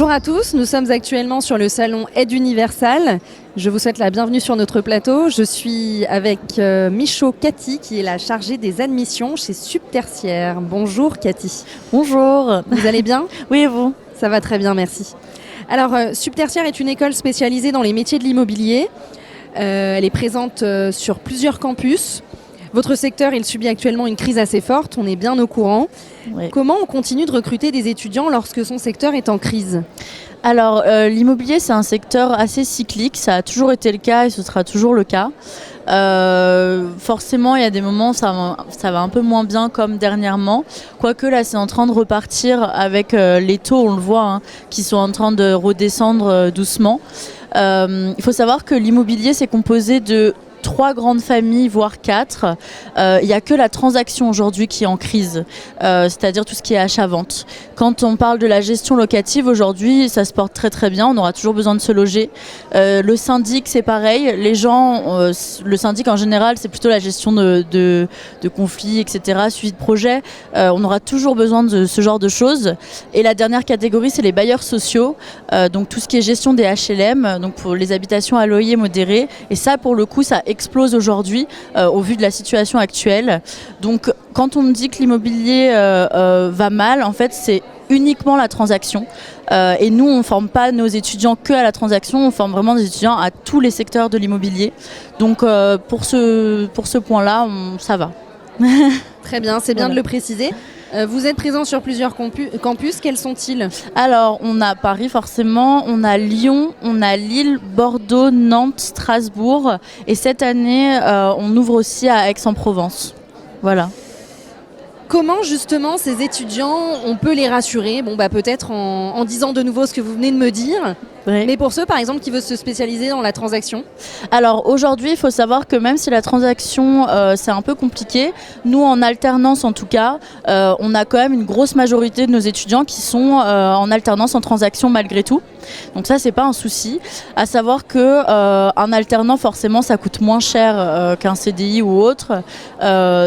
Bonjour à tous, nous sommes actuellement sur le salon Aide Universal. Je vous souhaite la bienvenue sur notre plateau. Je suis avec Michaud Cathy qui est la chargée des admissions chez Subtertiaire. Bonjour Cathy. Bonjour. Vous allez bien? Oui, et vous? Ça va très bien, merci. Alors, Subtertiaire est une école spécialisée dans les métiers de l'immobilier. Elle est présente sur plusieurs campus. Votre secteur, il subit actuellement une crise assez forte, on est bien au courant. Oui. Comment on continue de recruter des étudiants lorsque son secteur est en crise ? Alors, l'immobilier, c'est un secteur assez cyclique. Ça a toujours été le cas et ce sera toujours le cas. Forcément, il y a des moments où ça va un peu moins bien comme dernièrement. Quoique là, c'est en train de repartir avec les taux, on le voit, qui sont en train de redescendre doucement. Il faut savoir que l'immobilier, c'est composé de 3 grandes familles, voire 4. Il n'y a que la transaction aujourd'hui qui est en crise, c'est-à-dire tout ce qui est achat-vente. Quand on parle de la gestion locative, aujourd'hui, ça se porte très très bien, on aura toujours besoin de se loger. Le syndic, c'est pareil. Les gens, le syndic en général, c'est plutôt la gestion de conflits, etc., suivi de projets. On aura toujours besoin de ce genre de choses. Et la dernière catégorie, c'est les bailleurs sociaux, donc tout ce qui est gestion des HLM, donc pour les habitations à loyer modéré. Et ça, pour le coup, ça explose aujourd'hui au vu de la situation actuelle. Donc quand on me dit que l'immobilier va mal, en fait c'est uniquement la transaction. Et nous, on ne forme pas nos étudiants que à la transaction, on forme vraiment des étudiants à tous les secteurs de l'immobilier. Donc pour ce point-là, ça va. Très bien, c'est bien de le préciser. Vous êtes présent sur plusieurs campus, quels sont-ils ? Alors, on a Paris forcément, on a Lyon, on a Lille, Bordeaux, Nantes, Strasbourg. Et cette année, on ouvre aussi à Aix-en-Provence. Voilà. Comment justement ces étudiants, on peut les rassurer ? Bon, peut-être en disant de nouveau ce que vous venez de me dire. Oui. Mais pour ceux par exemple qui veulent se spécialiser dans la transaction ? Alors aujourd'hui, il faut savoir que même si la transaction c'est un peu compliqué, nous en alternance en tout cas, on a quand même une grosse majorité de nos étudiants qui sont en alternance en transaction malgré tout. Donc ça, c'est pas un souci. À savoir que un alternant forcément ça coûte moins cher qu'un CDI ou autre,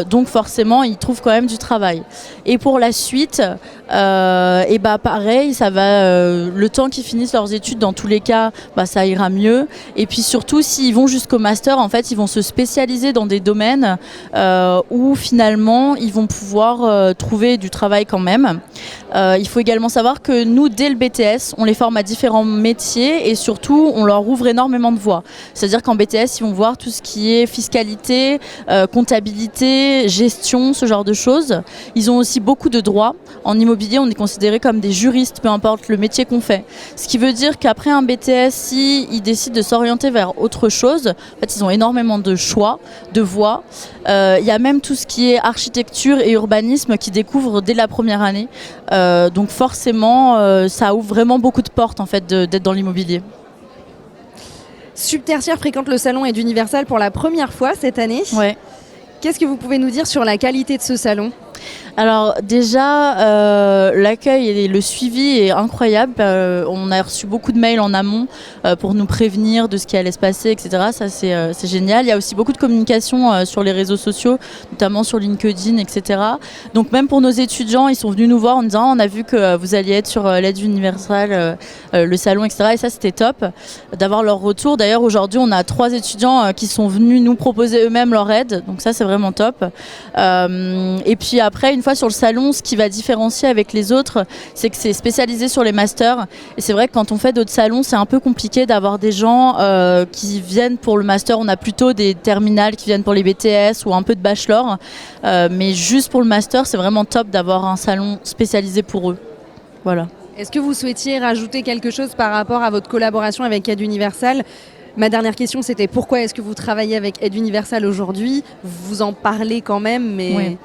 donc forcément ils trouvent quand même du travail. Et pour la suite, et pareil, ça va le temps qu'ils finissent leurs études, dans tous les cas, ça ira mieux. Et puis surtout, s'ils vont jusqu'au master, en fait, ils vont se spécialiser dans des domaines où finalement, ils vont pouvoir trouver du travail quand même. Il faut également savoir que nous, dès le BTS, on les forme à différents métiers et surtout, on leur ouvre énormément de voies. C'est-à-dire qu'en BTS, ils vont voir tout ce qui est fiscalité, comptabilité, gestion, ce genre de choses. Ils ont aussi beaucoup de droits. En immobilier, on est considéré comme des juristes, peu importe le métier qu'on fait. Ce qui veut dire qu'après un BTS, s'ils décident de s'orienter vers autre chose, en fait, ils ont énormément de choix, de voies. Il y a même tout ce qui est architecture et urbanisme qui découvrent dès la première année. Donc forcément, ça ouvre vraiment beaucoup de portes en fait, d'être dans l'immobilier. Subtertiaire fréquente le salon Aide Universal pour la première fois cette année. Ouais. Qu'est-ce que vous pouvez nous dire sur la qualité de ce salon ? Alors déjà, l'accueil et le suivi est incroyable. On a reçu beaucoup de mails en amont pour nous prévenir de ce qui allait se passer, etc. Ça, c'est génial. Il y a aussi beaucoup de communication sur les réseaux sociaux, notamment sur LinkedIn, etc. Donc même pour nos étudiants, ils sont venus nous voir en disant « on a vu que vous alliez être sur l'Aide Universal, le salon, etc. » Et ça, c'était top d'avoir leur retour. D'ailleurs, aujourd'hui, on a 3 étudiants qui sont venus nous proposer eux-mêmes leur aide. Donc ça, c'est vraiment top. Et puis après, une fois sur le salon, ce qui va différencier avec les autres, c'est que c'est spécialisé sur les masters. Et c'est vrai que quand on fait d'autres salons, c'est un peu compliqué d'avoir des gens qui viennent pour le master. On a plutôt des terminales qui viennent pour les BTS ou un peu de bachelor. Mais juste pour le master, c'est vraiment top d'avoir un salon spécialisé pour eux. Voilà. Est-ce que vous souhaitiez rajouter quelque chose par rapport à votre collaboration avec Aide Universal ? Ma dernière question, c'était pourquoi est-ce que vous travaillez avec Aide Universal aujourd'hui ? Vous en parlez quand même, mais... Oui.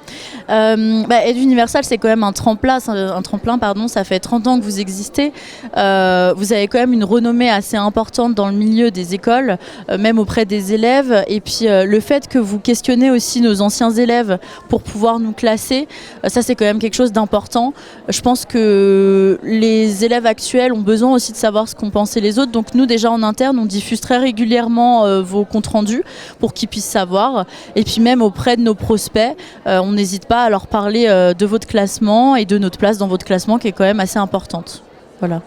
Aide Universal, c'est quand même un tremplin, ça fait 30 ans que vous existez. Vous avez quand même une renommée assez importante dans le milieu des écoles, même auprès des élèves. Et puis le fait que vous questionnez aussi nos anciens élèves pour pouvoir nous classer, ça c'est quand même quelque chose d'important. Je pense que les élèves actuels ont besoin aussi de savoir ce qu'ont pensé les autres. Donc nous, déjà en interne, on diffuse très régulièrement vos comptes rendus pour qu'ils puissent savoir. Et puis même auprès de nos prospects, on n'hésite pas à leur parler de votre classement et de notre place dans votre classement qui est quand même assez importante. Voilà.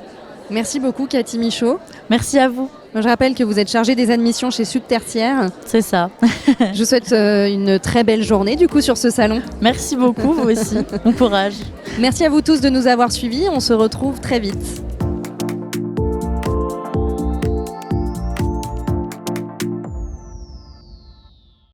Merci beaucoup Cathy Michaud. Merci à vous. Je rappelle que vous êtes chargée des admissions chez Subtertiaire. C'est ça. Je vous souhaite une très belle journée du coup sur ce salon. Merci beaucoup, vous aussi. Bon courage. Merci à vous tous de nous avoir suivis. On se retrouve très vite.